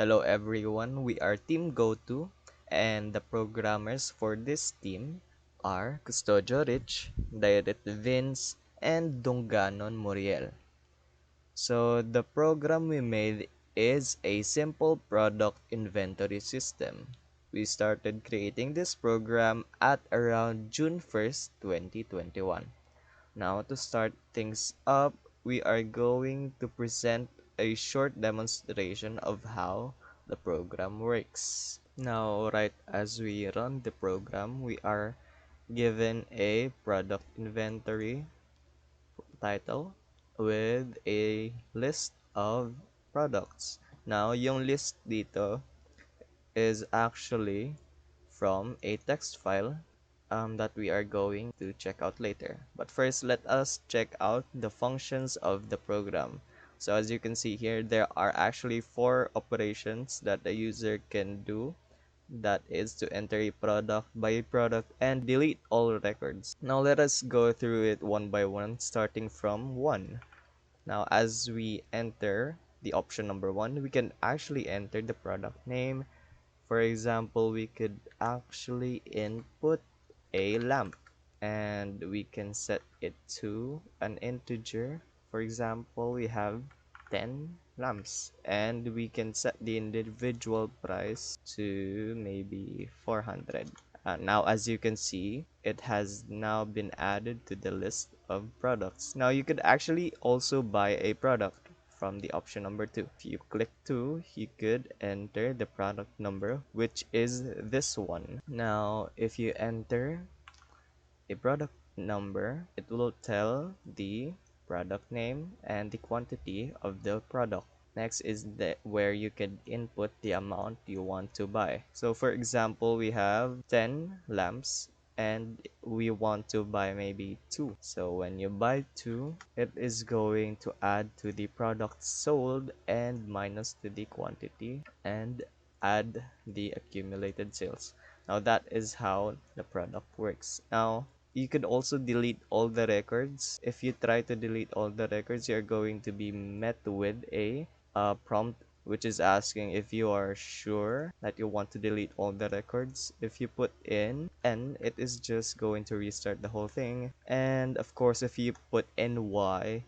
Hello everyone, we are Team Goto, and the programmers for this team are Custodio Rich, Direct Vince, and Dunganon Muriel. So the program we made is a simple product inventory system. We started creating this program at around June 1st, 2021. Now to start things up, we are going to present a short demonstration of how the program works. Now, right as we run the program, we are given a product inventory title with a list of products. Now, yung list dito is actually from a text file that we are going to check out later. But first, let us check out the functions of the program. So as you can see here, there are actually 4 operations that the user can do. That is to enter a product, buy a product, and delete all records. Now let us go through it one by one, starting from 1. Now as we enter the option number 1, we can actually enter the product name. For example, we could actually input a lamp and we can set it to an integer. For example, we have 10 lamps and we can set the individual price to maybe 400. Now as you can see, it has now been added to the list of products. Now you could actually also buy a product from the option number 2. If you click 2, you could enter the product number, which is this one. Now if you enter a product number, it will tell the product name and the quantity of the product. Next is where you can input the amount you want to buy. So for example, we have 10 lamps and we want to buy maybe 2. So when you buy 2, it is going to add to the product sold and minus to the quantity and add the accumulated sales. Now that is how the product works. Now you could also delete all the records. If you try to delete all the records, you're going to be met with a prompt which is asking if you are sure that you want to delete all the records. If you put in N, it is just going to restart the whole thing. And of course, if you put in Y,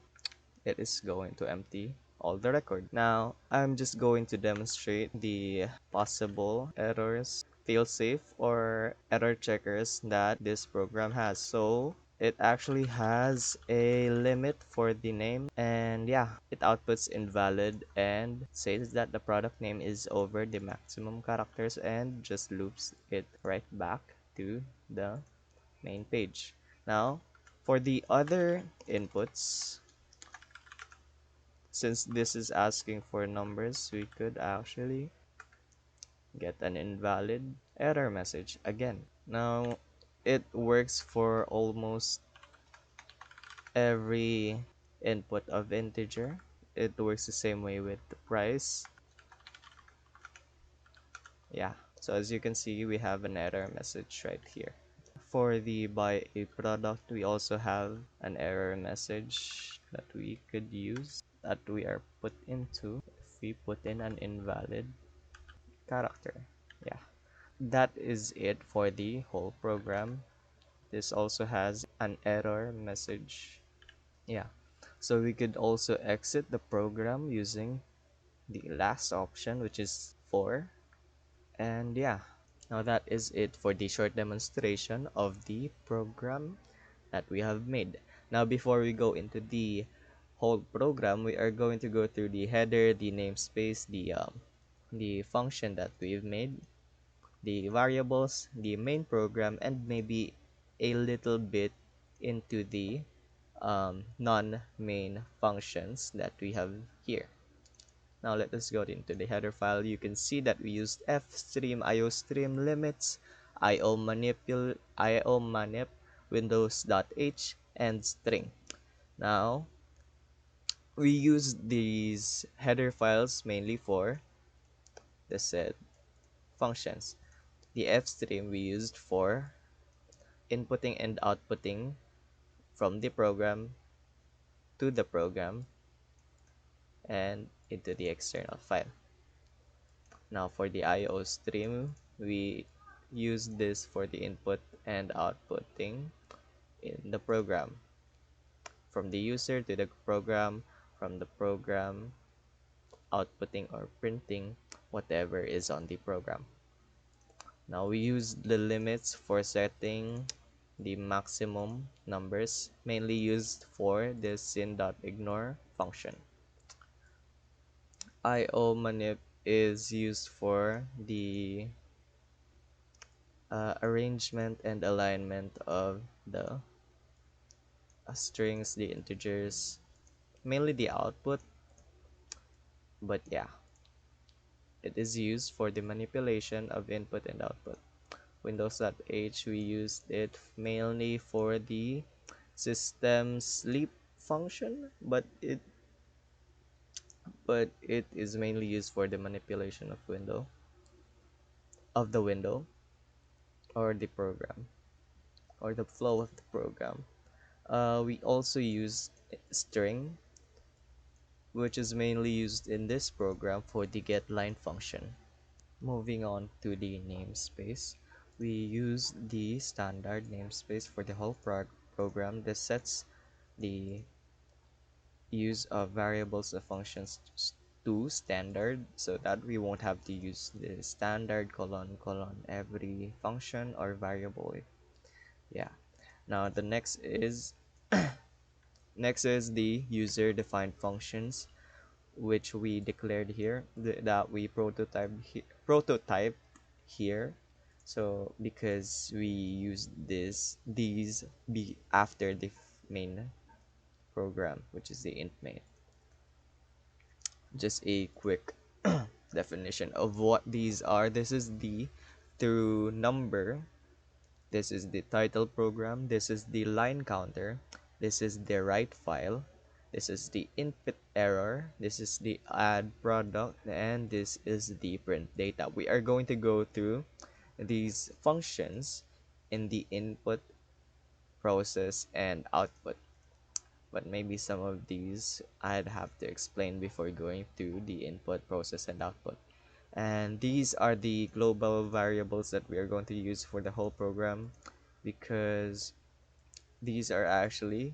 it is going to empty all the record. Now, I'm just going to demonstrate the possible errors, failsafe, or error checkers that this program has. So, it actually has a limit for the name, and yeah, it outputs invalid and says that the product name is over the maximum characters and just loops it right back to the main page. Now, for the other inputs, since this is asking for numbers, we could actually get an invalid error message again. Now, it works for almost every input of integer. It works the same way with the price. Yeah, so as you can see, we have an error message right here. For the buy a product, we also have an error message that we could use that we are put into if we put in an invalid character. Yeah, that is it for the whole program. This also has an error message. Yeah, so we could also exit the program using the last option, which is 4. And yeah, now that is it for the short demonstration of the program that we have made. Now before we go into the whole program, we are going to go through the header, the namespace, the function that we've made, the variables, the main program, and maybe a little bit into the non-main functions that we have here. Now let us go into the header file. You can see that we used fstream, iostream limits, iomanip, windows.h, and string. Now we use these header files mainly for the said functions. The fstream we used for inputting and outputting from the program to the program and into the external file. Now for the IO stream, we use this for the input and outputting in the program. From the user to the program, from the program outputting or printing whatever is on the program. Now we use the limits for setting the maximum numbers, mainly used for the sin.ignore function. IO manip is used for the arrangement and alignment of the strings, the integers, mainly the output, but yeah, it is used for the manipulation of input and output. Windows.h, we used it mainly for the system sleep function, but it is mainly used for the manipulation of the window or the program or the flow of the program. We also use string, which is mainly used in this program for the getLine function. Moving on to the namespace, we use the standard namespace for the whole program that sets the use of variables of functions to standard, so that we won't have to use the standard colon colon every function or variable. Yeah. Now the next is the user defined functions, which we declared here, that we prototyped here. So because we use these be after the main program, which is the int main. Just a quick definition of what these are. This is the through number. This is the title program. This is the line counter. This is the write file. This is the input error. This is the add product. And this is the print data. We are going to go through these functions in the input, process, and output. But maybe some of these I'd have to explain before going to the input, process, and output. And these are the global variables that we are going to use for the whole program, because these are actually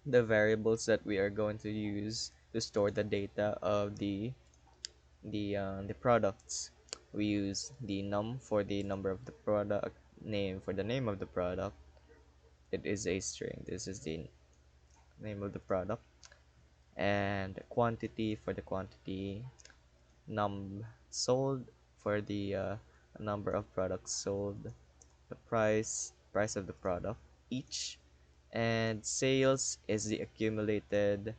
the variables that we are going to use to store the data of the products. We use the num for the number of the product, name for the name of the product. It is a string. This is the name of the product, and quantity for the quantity, num sold for the number of products sold, the price of the product each, and sales is the accumulated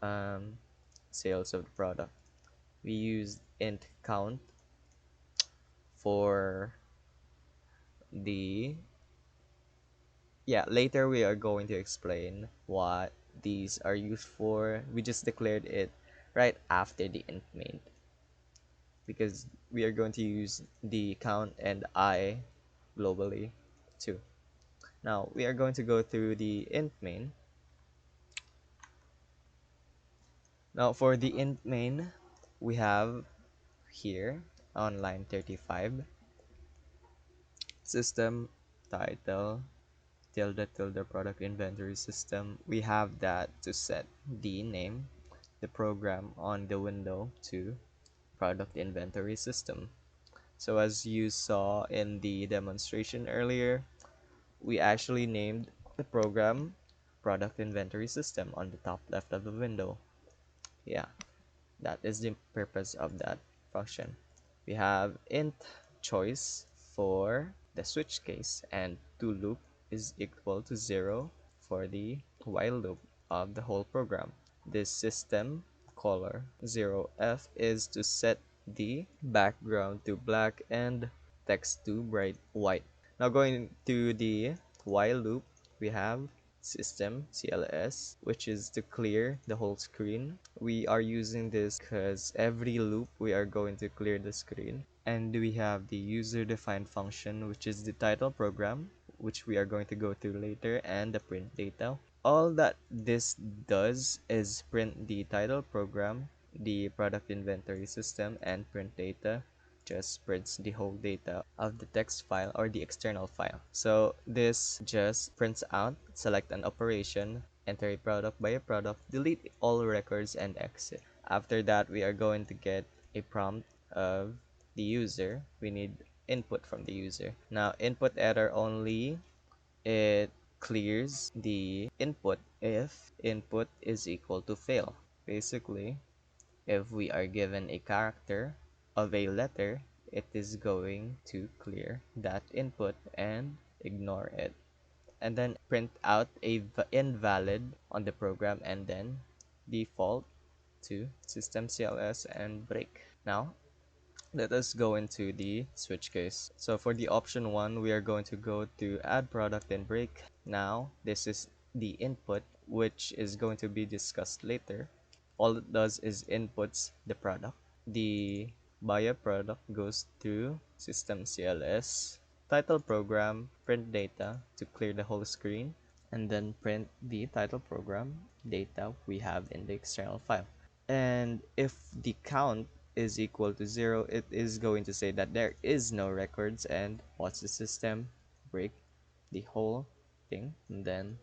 um, sales of the product. We use int count for the, yeah, later we are going to explain what these are used for. We just declared it right after the int main, because we are going to use the count and I globally too. Now we are going to go through the int main. Now for the int main, we have here on line 35, system title tilde tilde product inventory system. We have that to set the name, the program on the window to product inventory system. So as you saw in the demonstration earlier, we actually named the program product inventory system on the top left of the window. Yeah, that is the purpose of that function. We have int choice for the switch case, and to loop is equal to 0 for the while loop of the whole program. This system color 0f is to set the background to black and text to bright white. Now going to the while loop, we have system cls, which is to clear the whole screen. We are using this because every loop we are going to clear the screen. And we have the user defined function, which is the title program, which we are going to go through later, and the print data. All that this does is print the title program the product inventory system, and print data just prints the whole data of the text file or the external file. So this just prints out, select an operation, enter a product by a product, delete all records, and exit. After that, we are going to get a prompt of the user. We need input from the user. Now, input error only, it clears the input if input is equal to fail. Basically, if we are given a character of a letter, it is going to clear that input and ignore it. And then print out a invalid on the program and then default to system CLS and break. Now, let us go into the switch case. So for the option 1, we are going to go to add product and break. Now, this is the input, which is going to be discussed later. All it does is inputs the product. The buyer product goes to system CLS, title program, print data to clear the whole screen, and then print the title program data we have in the external file. And if the count is equal to 0, it is going to say that there is no records and pause the system, break the whole thing, and then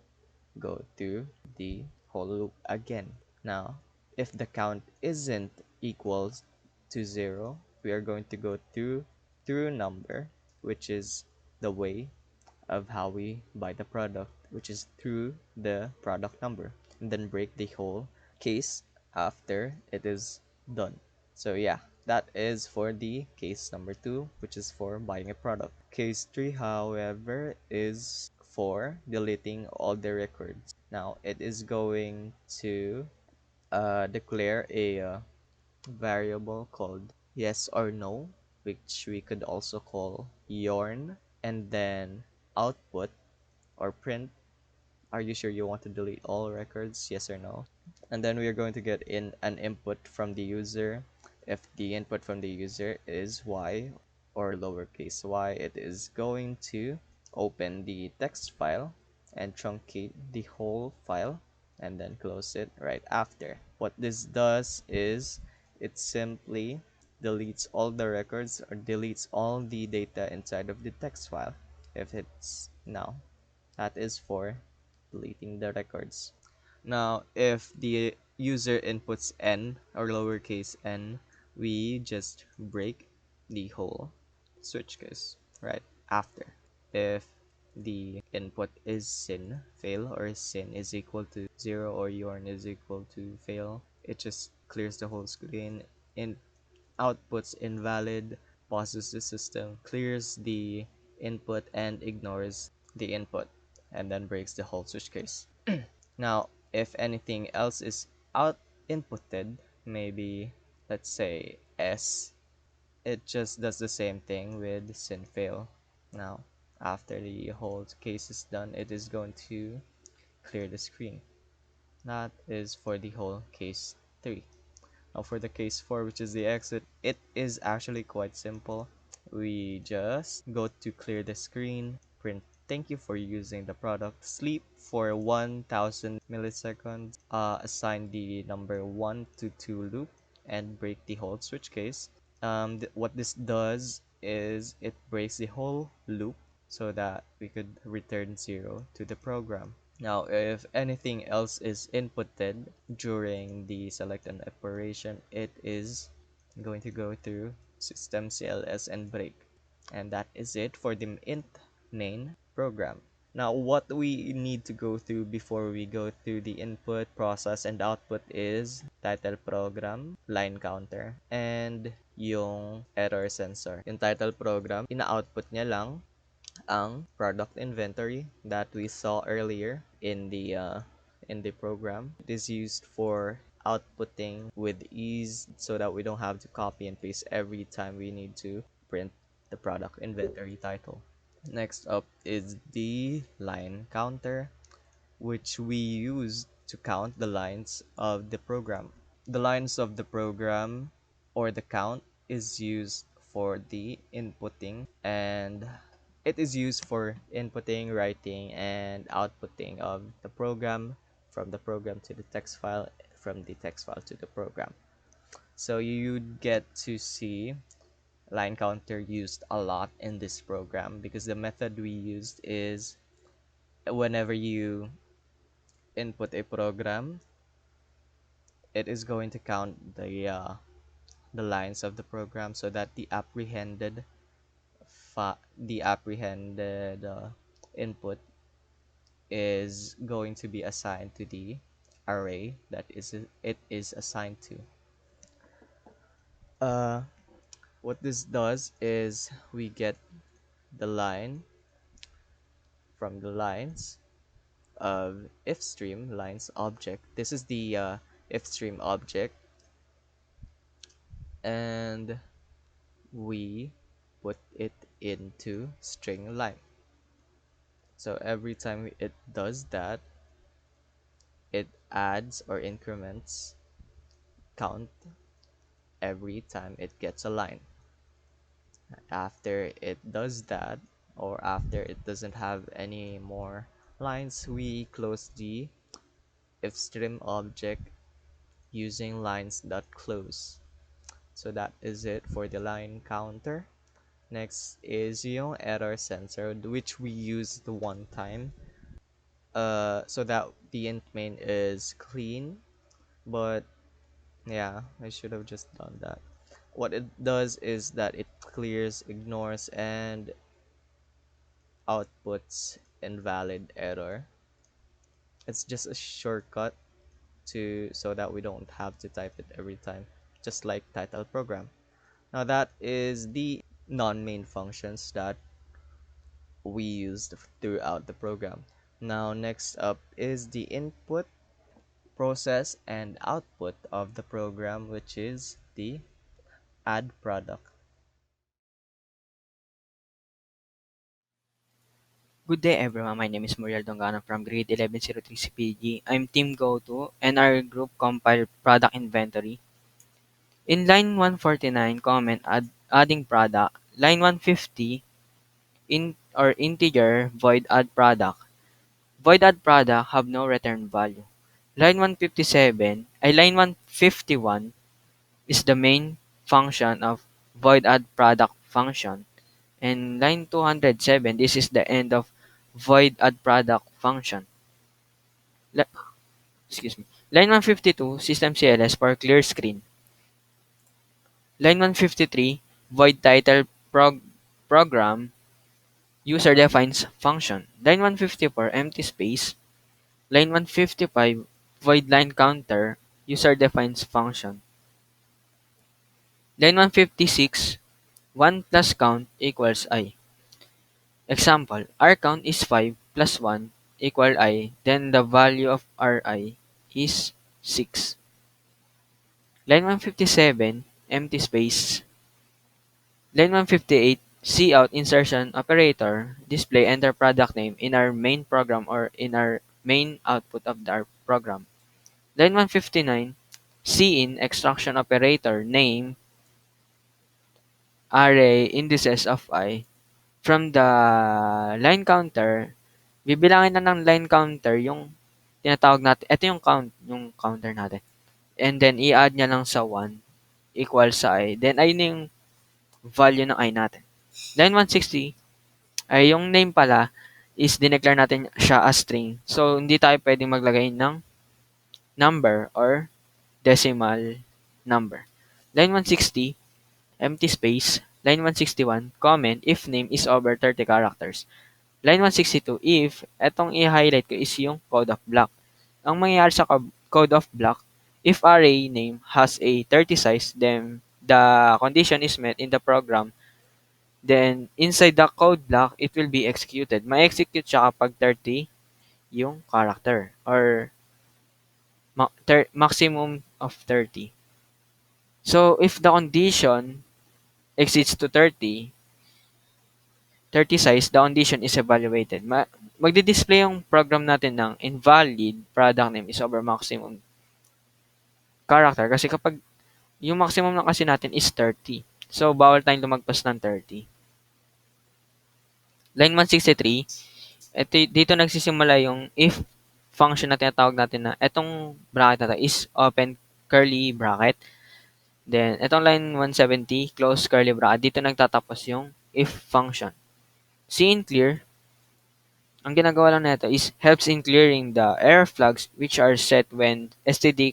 go to the whole loop again. Now, if the count isn't equals to 0, we are going to go through number, which is the way of how we buy the product, which is through the product number, and then break the whole case after it is done. So yeah, that is for the case number 2, which is for buying a product. Case 3, however, is for deleting all the records. Now it is going to declare a variable called yes or no, which we could also call yarn, and then output or print, are you sure you want to delete all records, yes or no? And then we are going to get in an input from the user. If the input from the user is y or lowercase y, it is going to open the text file and truncate the whole file and then close it right after. What this does is it simply deletes all the records or deletes all the data inside of the text file. If it's now, that is for deleting the records. Now, if the user inputs n or lowercase n, we just break the whole switch case right after. If the input is sin, fail, or sin is equal to 0 or yarn is equal to fail, it just clears the whole screen, and outputs invalid, pauses the system, clears the input and ignores the input, and then breaks the whole switch case. Now, if anything else is out inputted, maybe let's say S, it just does the same thing with sin fail. Now, after the whole case is done, it is going to clear the screen. That is for the whole case 3. Now for the case 4, which is the exit, it is actually quite simple. We just go to clear the screen, print thank you for using the product, sleep for 1000 milliseconds, assign the number 1 to 2 loop, and break the whole switch case. What this does is it breaks the whole loop so that we could return 0 to the program. Now, if anything else is inputted during the select an operation, it is going to go through system CLS and break. And that is it for the int main program. Now, what we need to go through before we go through the input, process, and output is title program, line counter, and yung error sensor. Yung title program, ina-output niya lang ang product inventory that we saw earlier in the program. It is used for outputting with ease so that we don't have to copy and paste every time we need to print the product inventory title. Next up is the line counter, which we use to count the lines of the program. The lines of the program or the count is used for the inputting, and it is used for inputting, writing, and outputting of the program, from the program to the text file, from the text file to the program. So you'd get to see line counter used a lot in this program because the method we used is whenever you input a program, it is going to count the lines of the program so that the apprehended input is going to be assigned to the array that it is assigned to. Uh, what this does is we get the line from the lines of if stream lines object. This is the if stream object, and we put it into string line. So every time it does that, it adds or increments count every time it gets a line. After it does that, or after it doesn't have any more lines, we close the if stream object using lines.close. So that is it for the line counter. Next is yung error sensor, which we used one time. So that the int main is clean, but yeah, I should have just done that. What it does is that it clears, ignores, and outputs invalid error. It's just a shortcut to so that we don't have to type it every time, just like title program. Now that is the non-main functions that we used throughout the program. Now next up is the input, process, and output of the program, which is the add product. Good day everyone, my name is Muriel Dongano from grade 1103 CPG. I'm Team Goto and our group compiled product inventory. In line 149, comment adding product. Line 150, integer void add product. Void add product have no return value. Line 157, line 151 is the main function of void add product function. And line 207, this is the end of void add product function. La- Excuse me. Line 152, System CLS for clear screen. Line 153, void title program, user defines function. Line 154, empty space. Line 155, void line counter, user defines function. Line 156, 1 plus count equals I. Example, R count is 5 plus 1 equal I, then the value of Ri is 6. Line 157, empty space. Line 158, cout insertion operator, display enter product name in our main program or in our main output of our program. Line 159, cin extraction operator name array indices of I. From the line counter, bibilangin na ng line counter yung tinatawag natin. Ito yung counter natin. And then, i-add niya lang sa 1 equal sa I. Then, ayun yung value ng I natin. Line 160, ay yung name pala is dineclare natin siya as string. So, hindi tayo pwedeng maglagay ng number or decimal number. Line 160, empty space. Line 161, comment if name is over 30 characters. Line 162, if etong i-highlight ko is yung code of block. Ang mangyayari sa code of block, if array name has a 30 size, then the condition is met in the program. Then, inside the code block, it will be executed. Ma-execute siya kapag 30 yung character or maximum of 30. So, if the condition exceeds to 30 size, the condition is evaluated. Magdi-display yung program natin ng invalid product name is over maximum character kasi kapag yung maximum na kasi natin is 30. So, bawal tayong lumagpas ng 30. Line 163, dito nagsisimula yung if function na tinatawag natin na etong bracket na to is open curly bracket. Then, itong line 170, close curly bracket, dito nagtatapos yung if function. See in clear, ang ginagawa lang nito is helps in clearing the error flags which are set when std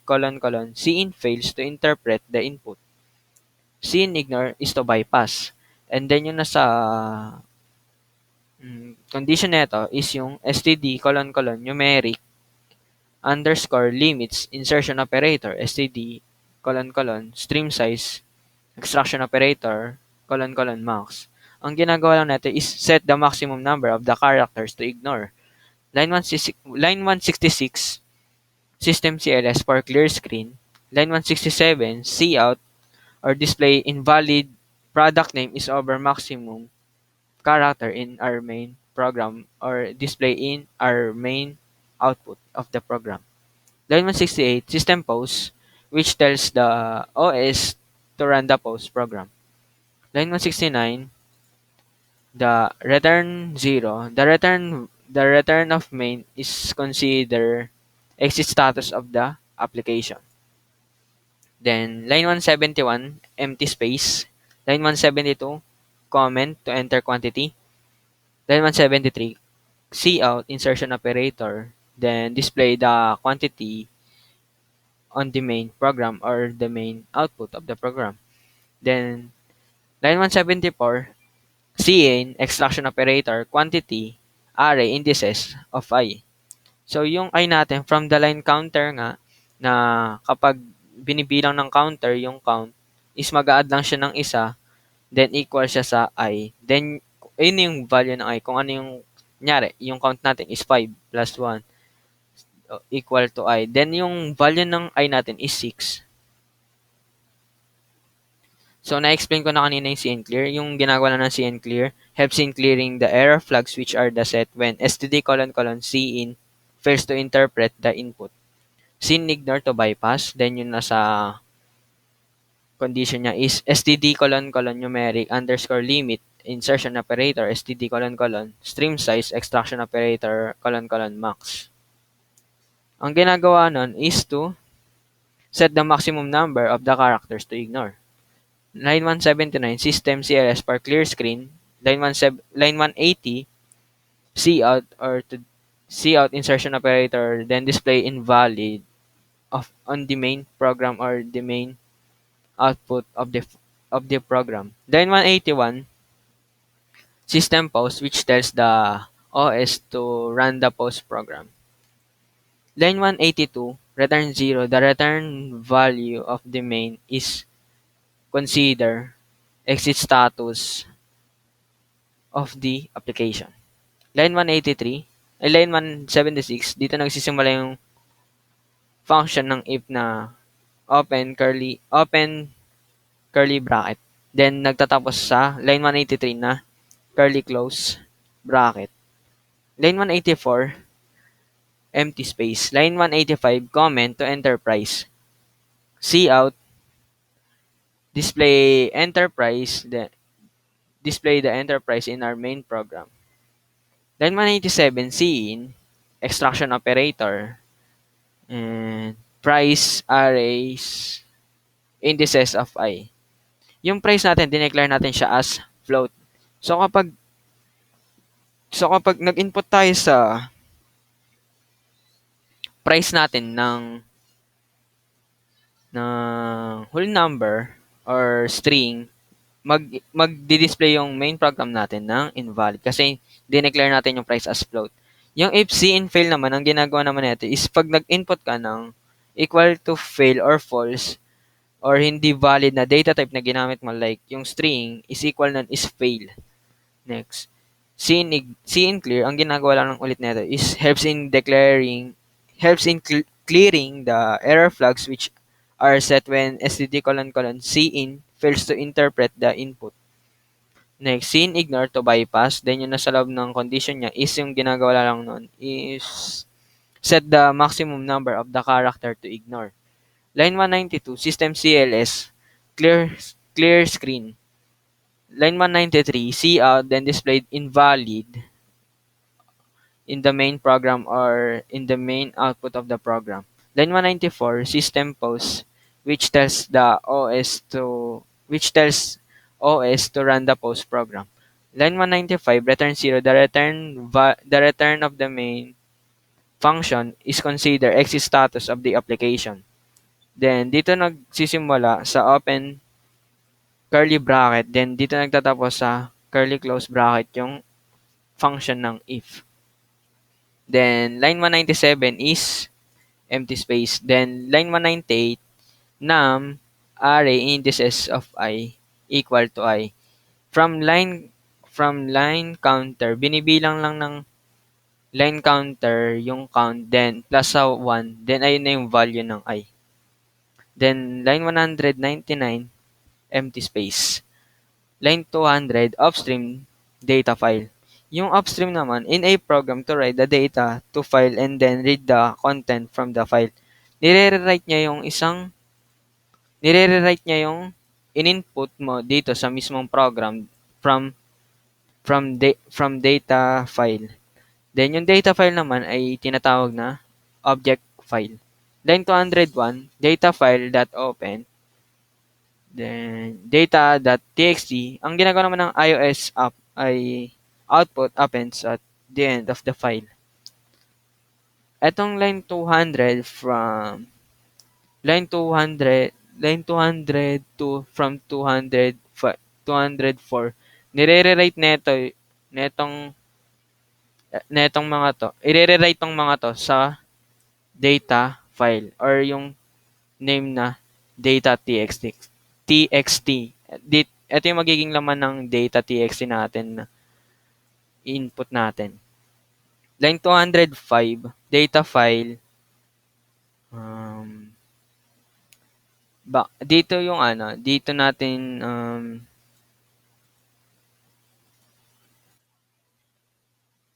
cin fails to interpret the input. Cin ignore is to bypass. And then yung nasa condition nito is yung std numeric underscore limits insertion operator std stream size extraction operator max. Ang ginagawa lang natin is set the maximum number of the characters to ignore. Line 166, System CLS for clear screen. Line 167, see out or display invalid product name is over maximum character in our main program or display in our main output of the program. Line 168, system post, which tells the OS to run the post program. Line 169, the return 0, the return of main is consider exit status of the application. Then line 171, empty space. Line 172, comment to enter quantity. Line 173, see out insertion operator. Then display the quantity on the main program or the main output of the program. Then line 174, cin extraction operator quantity array indices of I. So yung I natin from the line counter nga na kapag binibilang ng counter yung count is mag-a-add lang siya ng isa then equal siya sa I. Then yun yung value ng I kung ano yung nyari, yung count natin is 5 plus 1 equal to I. Then yung value ng I natin is 6. So, na-explain ko na kanina yung clear. Yung ginagawa na ng clear helps in clearing the error flags which are the set when std cin fails to interpret the input. Cin ignore to bypass. Then, yung nasa condition niya is std numeric underscore limit insertion operator std stream size extraction operator max. Ang ginagawa nun is to set the maximum number of the characters to ignore. Line 179, System CLS for clear screen. Line 180, see out or to see out insertion operator, then display invalid of on the main program or the main output of the program. Line 181, System post which tells the OS to run the post program. Line 182, return 0. The return value of the main is consider exit status of the application. Line 183, line 176, dito nagsisimula yung function ng if na open curly bracket. Then nagtatapos sa line 183 na curly close bracket. Line 184, empty space. Line 185, comment to enterprise. See out, display enterprise, display the enterprise in our main program. Line 187, cin, extraction operator, and price arrays, indices of I. Yung price natin, dineclare natin siya as float. So kapag nag-input tayo sa price natin ng whole number or string, magdi-display yung main program natin ng invalid kasi dineclare natin yung price as float. Yung if cin fail naman, ang ginagawa naman natin is pag nag-input ka ng equal to fail or false or hindi valid na data type na ginamit mo like yung string is equal nun is fail. Next. Cin clear, ang ginagawa lang ulit nito is helps in clearing the error flags which are set when std cin fails to interpret the input. Next, cin ignore to bypass. Then yung nasa loob ng condition niya is yung ginagawa lang nun is set the maximum number of the character to ignore. Line 192, System CLS, clear screen. Line 193, see out, then displayed invalid in the main program or in the main output of the program. Line 194, system post, which tells the OS to which tells OS to run the post program. Line 195 return 0. The return of the main function is consider exit status of the application. Then dito nagsisimula sa open curly bracket, then dito nagtatapos sa curly close bracket yung function ng if. Then line 197 is empty space. Then line 198 num array indices of I equal to I. From line counter, binibilang lang ng line counter yung count, then plus sa 1, then ayun na yung value ng I. Then line 199 empty space. Line 200 upstream data file. Yung upstream naman, in a program to write the data to file and then read the content from the file. Nire-rewrite niya yung isang nire-rewrite niya yung in-input mo dito sa mismong program from from data file. Then yung data file naman ay tinatawag na object file. Line 201 data file dot open, then data.txt. Ang ginagawa naman ng iOS app ay output appends at the end of the file. Etong line 200 from line 200 to from 204, nire-rewrite netong netong mga to. I-rewrite tong mga to sa data file or yung name na data.txt. TXT. Ito yung magiging laman ng data.txt natin na input natin. Line 205, data file. Um, dito yung dito natin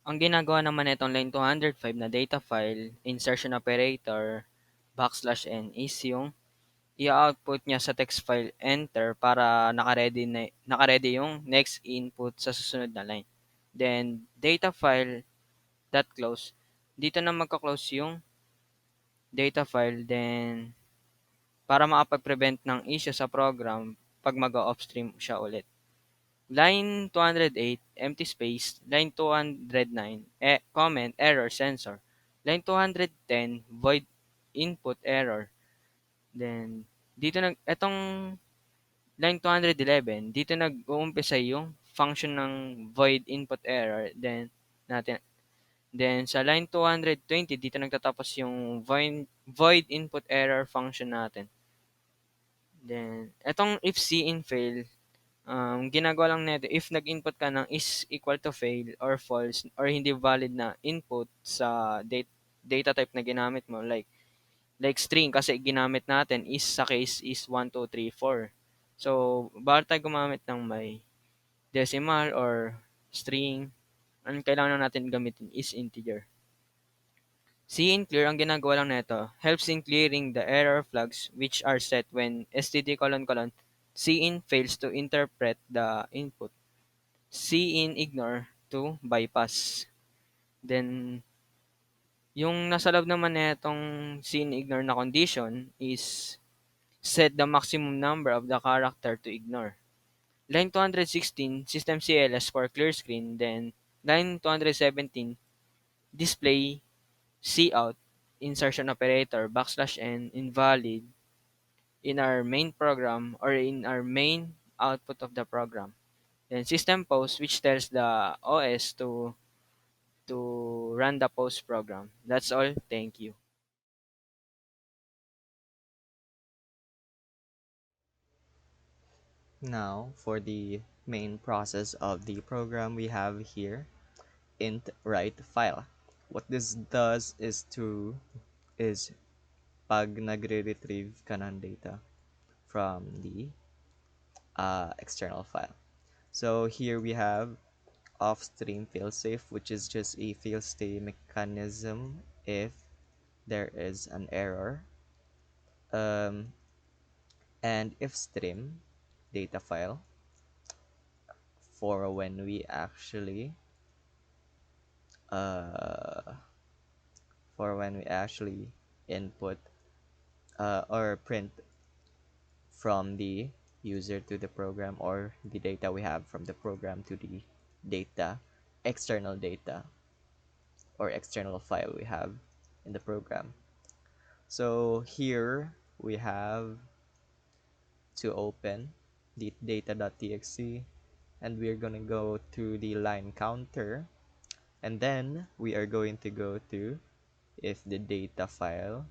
ang ginagawa naman itong line 205 na data file, insertion operator, \n is yung i-output niya sa text file enter para naka-ready yung next input sa susunod na line. Then data file dot close. Dito na magka-close yung data file, then para makapag-prevent ng issue sa program pag mag-off-stream siya ulit. Line 208, empty space. Line 209, comment, error, sensor. Line 210, void input error. Then, etong line 211, dito nag-uumpisa yung function ng void input error. Then sa line 220, dito nagtatapos yung void input error function natin. Then, etong if cin fail, ginagawa lang nito, if nag-input ka ng is equal to fail or false or hindi valid na input sa data type na ginamit mo, like string kasi ginamit natin is sa case is 1, 2, 3, 4. So, bawal tayo gumamit ng may decimal or string. Ang kailangan natin gamitin is integer. Clear, ang ginagawa lang nito, helps in clearing the error flags which are set when std::, cin fails to interpret the input. Ignore to bypass. Then, yung nasa loob naman nitong ignore na condition is set the maximum number of the character to ignore. Line 216, system CLS for clear screen. Then, line 217, display cout, insertion operator, \n, invalid in our main program or in our main output of the program. Then system post, which tells the OS to run the post program. That's all. Thank you. Now, for the main process of the program, we have here int write file. What this does is pag nagre-retrieve ka ng data from the external file. So here we have off-stream failsafe, which is just a fail-stay mechanism if there is an error. Um, and if stream data file for uh, when we actually input or print from the user to the program, or the data we have from the program to the data, external data or external file we have in the program. So here we have to open the data.txt, and we're going to go to the line counter, and then we are going to go to if the data file,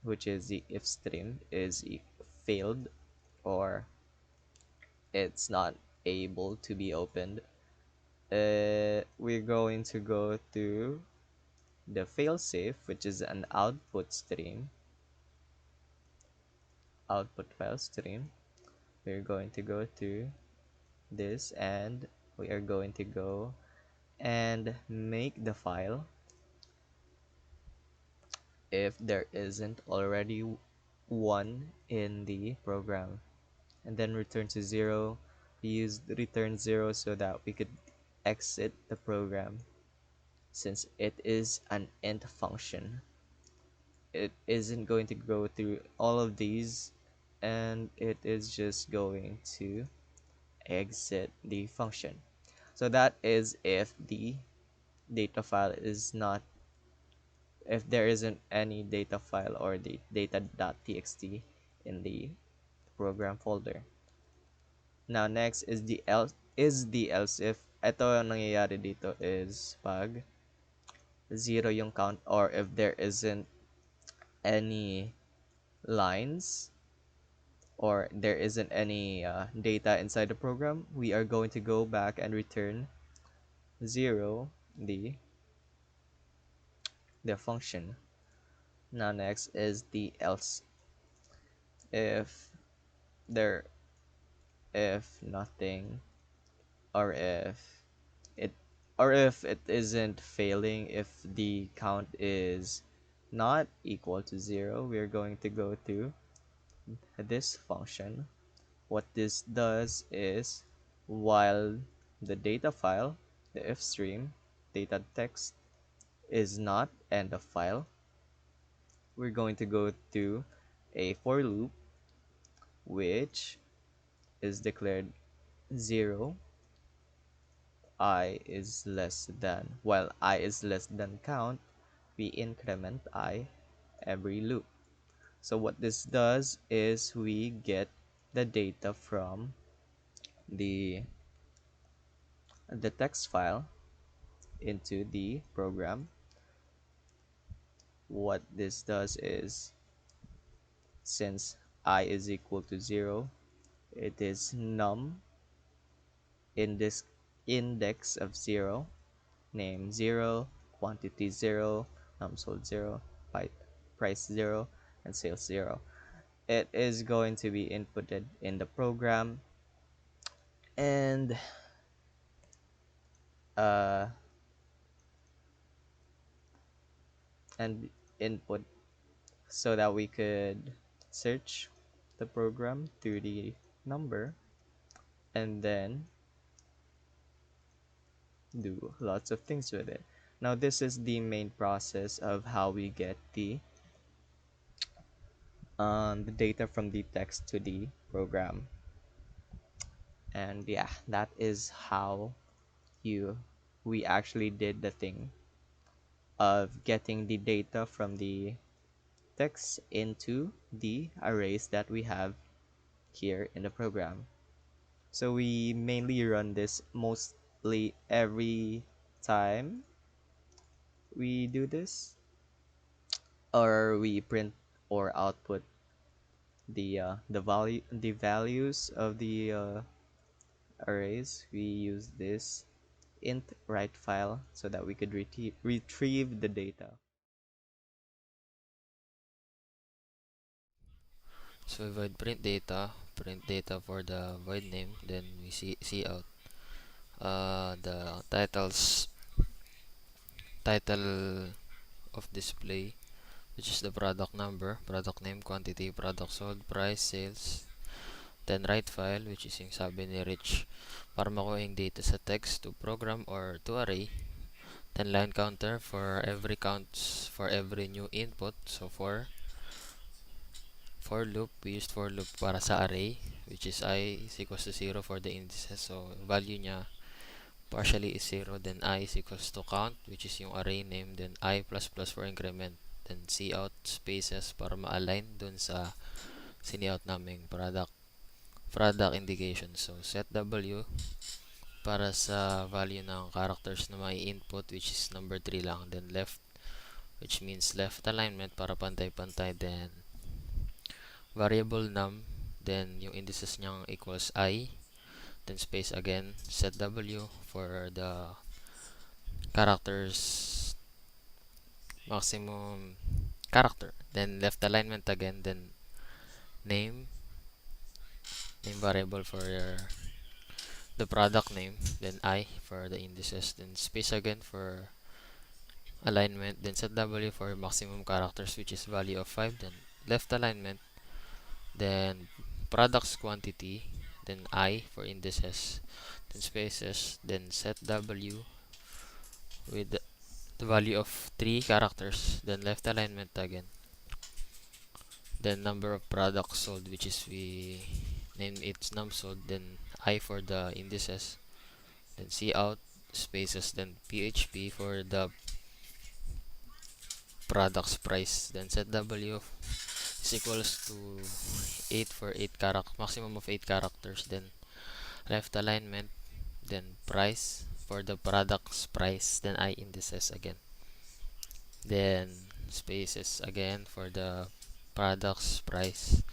which is the if stream, is failed or it's not able to be opened. We're going to go to the failsafe, which is an output file stream. We're going to go to this, and we are going to go and make the file if there isn't already one in the program, and then return to 0. We use return 0 so that we could exit the program. Since it is an int function, it isn't going to go through all of these, and it is just going to exit the function. So that is if the data file is not, if there isn't any data file or the data.txt in the program folder. Now next is the else if. Ito ang nangyayari dito is pag zero yung count, or if there isn't any lines, or there isn't any data inside the program, we are going to go back and return 0, the function. Now next is the else if there, if nothing, or it if it isn't failing, if the count is not equal to 0, we're going to go to this function. What this does is, while the data file, the if stream data text, is not end of file, we're going to go to a for loop which is declared 0, I is less than, while I is less than count, we increment I every loop. So what this does is we get the data from the text file into the program. What this does is, since I is equal to 0, it is num in this index of 0, name 0, quantity 0, num sold 0, price 0, and sales 0. It is going to be inputted in the program, and uh, and input so that we could search the program through the number, and then do lots of things with it. Now this is the main process of how we get the data from the text to the program. And yeah, that is how you we actually did the thing of getting the data from the text into the arrays that we have here in the program. So we mainly run this mostly every time we do this, or we print or output the values of the arrays. We use this int write file so that we could retrieve the data. So we void print data for the void name, then we see out the title of display, which is the product number, product name, quantity, product sold, price, sales. Then write file, which is yung sabi ni Rich, para makuha yung data sa text to program or to array. Then line counter for every new input, so 4 for loop, we used for loop para sa array, which is I is equals to 0 for the indices. So, value niya partially is 0. Then I is equals to count, which is yung array name. Then I plus plus for increment. Then cout spaces para ma-align dun sa sini-out naming product indication. So, set W para sa value ng characters na may input, which is number 3 lang. Then left, which means left alignment para pantay-pantay. Then variable num, then yung indices niyang equals I. Then space again, set W for the characters maximum character. Then left alignment again, then name variable for the product name, then I for the indices, then space again for alignment, then set W for maximum characters, which is value of 5, then left alignment, then products quantity, then I for indices, then spaces, then set W with the value of 3 characters, then left alignment again, then number of products sold, which is we name it num sold, then I for the indices, then cout spaces, then php for the products price, then set W is equals to 8 for 8 maximum of 8 characters, then left alignment, then price for the products price, then I indices again, then spaces again for the products price,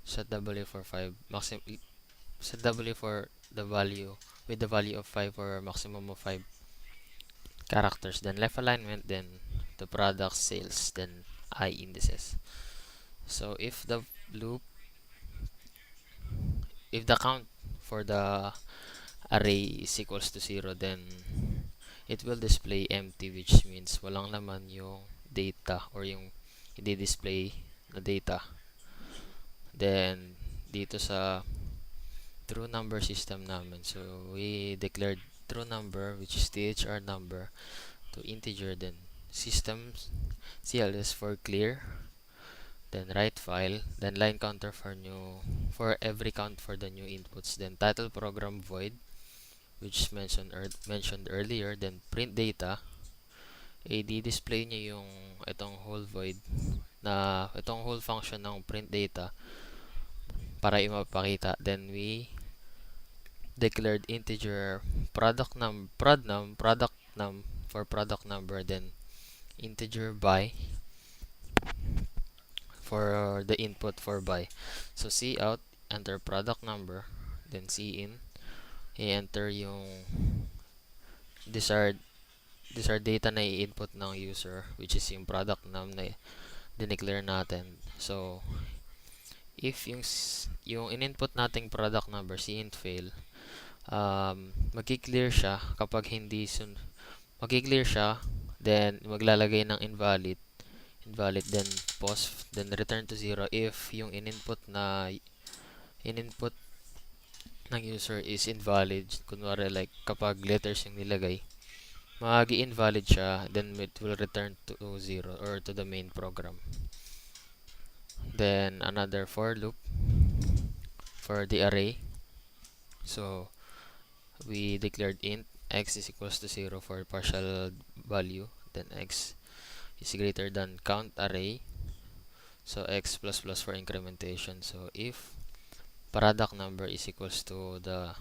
set W for 5 maximum, set W for the value with the value of 5 for maximum of 5 characters, then left alignment, then the product sales, then I indices. So loop if the count for the array is equals to 0, then it will display empty, which means walang laman yung data or yung i-display na data. Then dito sa true number system namin, so we declared true number, which is thr number, to integer, then systems cls for clear, then write file, then line counter for every count for the new inputs, then title program void, which mentioned earlier, then print data, i-display niya yung itong whole void na itong whole function ng print data para ipapakita. Then we declared integer product num for product number, then integer by for the input for by. So cout, enter product number, then cin, i-enter yung desired data na i-input ng user, which is yung product num na dineclare natin. So if yung in-input nating product number cin fail, magki-clear siya kapag hindi magki-clear siya, then maglalagay ng invalid, then pause, then return to 0 if yung in-input ng user is invalid. Kunwari like kapag letters yung nilagay, magi-invalid siya, then it will return to 0 or to the main program. Then another for loop for the array. So we declared int x is equals to 0 for partial value, then x is greater than count array, so x plus plus for incrementation. So if product number is equals to the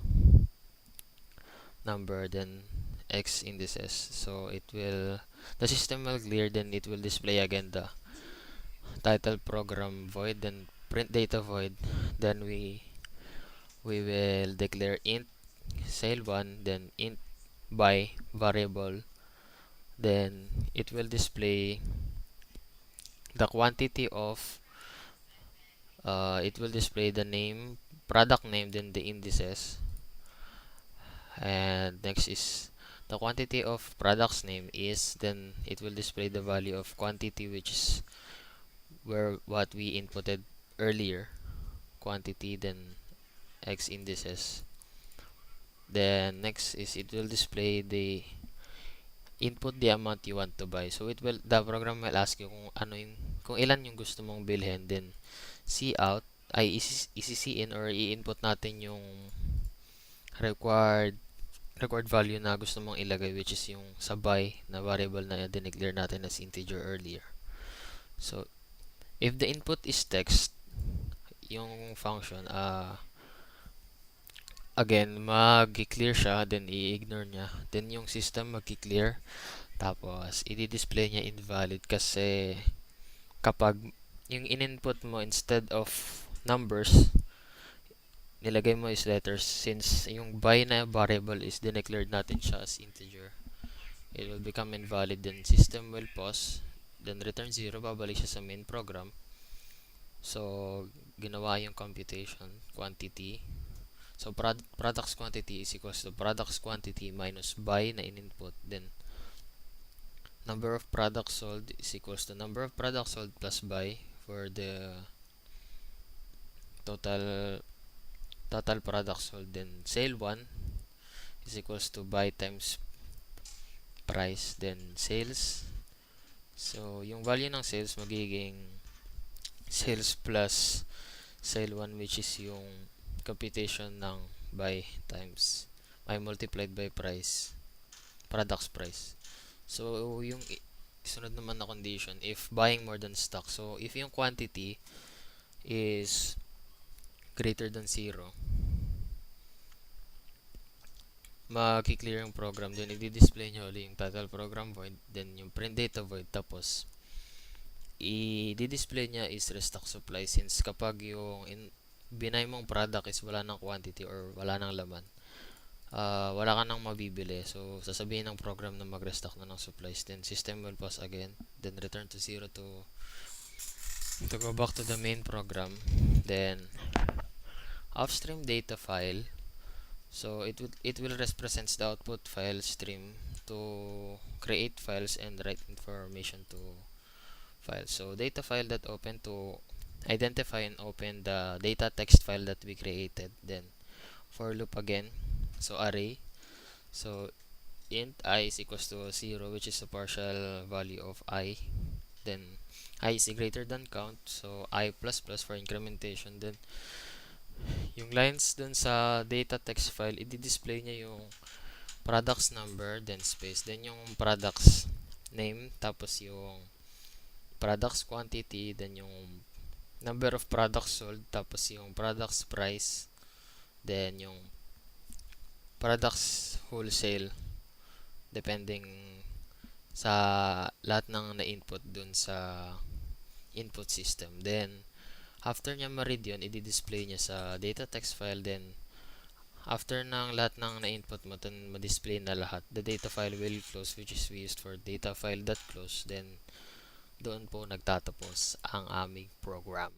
number, then x indices, so the system will clear, then it will display again the title program void, then print data void, then we will declare int sale1, then int by variable, then it will display the quantity of it will display the name, product name, then the indices, and next is the quantity of products name is, then it will display the value of quantity, which is what we inputted earlier, quantity, then x indices. Then next is it will display the input the amount you want to buy. So the program will ask you kung ilan yung gusto mong bilhin, then out ay isi-in or i-input natin yung required required value na gusto mong ilagay, which is yung sabay na variable na dineclare natin as integer earlier. So if the input is text, yung function again mag-clear siya, then i-ignore niya, then yung system mag-clear, tapos i-display niya invalid kasi kapag yung in-input mo instead of numbers, nilagay mo is letters, since yung by na variable is dineclared natin siya as integer, it will become invalid, then system will pause, then return 0, babalik siya sa main program. So ginawa yung computation quantity, so products quantity is equals to products quantity minus by na in-input, then number of products sold is equals to number of products sold plus by for the total products sold, then sale 1 is equals to buy times price, then sales. So yung value ng sales magiging sales plus sale 1, which is yung computation ng buy times by multiplied by price, products price. So yung sunod naman na condition, if buying more than stock, so if yung quantity is greater than 0, mag-clear yung program, then i-display nyo ulit yung title program void, then yung print data void, tapos i-display niya is restock supply, since kapag yung binay mong product is wala ng quantity or wala ng laman, wala ka nang mabibili, so sasabihin ng program na mag-restock na ng supplies, then system will pause again, then return to 0 to go back to the main program, then upstream data file. So it will represents the output file stream to create files and write information to files. So data file that open to identify and open the data text file that we created. Then for loop again. So array. So int I is equals to 0, which is a partial value of I. Then I is greater than count. So I plus plus for incrementation. Then yung lines dun sa data text file, i-display niya yung products number, then space, then yung products name, tapos yung products quantity, then yung number of products sold, tapos yung products price, then yung products wholesale, depending sa lahat ng na-input dun sa input system. Then after niya ma-read yun, i-display niya sa data text file, then after ng lahat ng na-input mo, then ma-display na lahat, the data file will close, which is we used for data file.close. Then doon po nagtatapos ang aming program.